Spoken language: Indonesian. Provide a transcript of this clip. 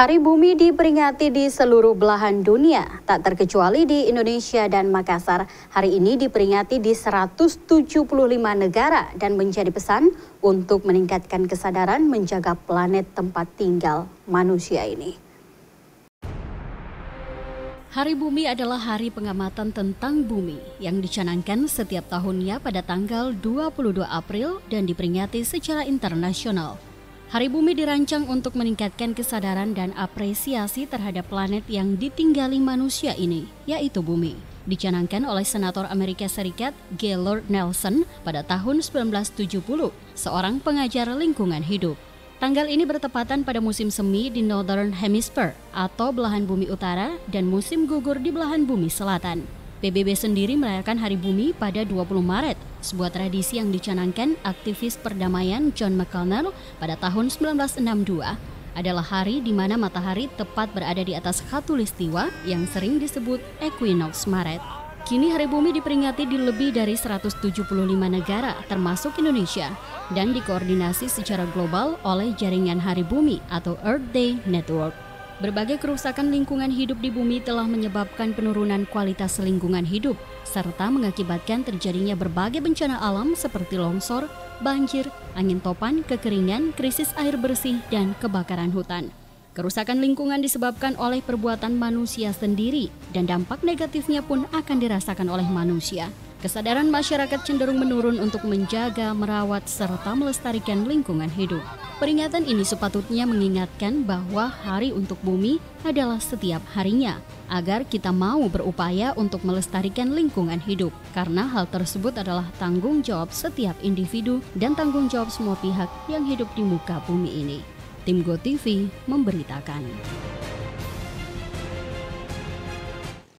Hari Bumi diperingati di seluruh belahan dunia, tak terkecuali di Indonesia dan Makassar. Hari ini diperingati di 175 negara dan menjadi pesan untuk meningkatkan kesadaran menjaga planet tempat tinggal manusia ini. Hari Bumi adalah hari pengamatan tentang bumi yang dicanangkan setiap tahunnya pada tanggal 22 April dan diperingati secara internasional. Hari Bumi dirancang untuk meningkatkan kesadaran dan apresiasi terhadap planet yang ditinggali manusia ini, yaitu bumi. Dicanangkan oleh Senator Amerika Serikat Gaylord Nelson pada tahun 1970, seorang pengajar lingkungan hidup. Tanggal ini bertepatan pada musim semi di Northern Hemisphere atau belahan bumi utara dan musim gugur di belahan bumi selatan. PBB sendiri merayakan Hari Bumi pada 20 Maret, sebuah tradisi yang dicanangkan aktivis perdamaian John McConnell pada tahun 1962, adalah hari di mana matahari tepat berada di atas khatulistiwa yang sering disebut equinox Maret. Kini Hari Bumi diperingati di lebih dari 175 negara termasuk Indonesia dan dikoordinasi secara global oleh Jaringan Hari Bumi atau Earth Day Network. Berbagai kerusakan lingkungan hidup di bumi telah menyebabkan penurunan kualitas lingkungan hidup, serta mengakibatkan terjadinya berbagai bencana alam seperti longsor, banjir, angin topan, kekeringan, krisis air bersih, dan kebakaran hutan. Kerusakan lingkungan disebabkan oleh perbuatan manusia sendiri, dan dampak negatifnya pun akan dirasakan oleh manusia. Kesadaran masyarakat cenderung menurun untuk menjaga, merawat, serta melestarikan lingkungan hidup. Peringatan ini sepatutnya mengingatkan bahwa hari untuk bumi adalah setiap harinya, agar kita mau berupaya untuk melestarikan lingkungan hidup, karena hal tersebut adalah tanggung jawab setiap individu dan tanggung jawab semua pihak yang hidup di muka bumi ini. Tim GoTV memberitakan.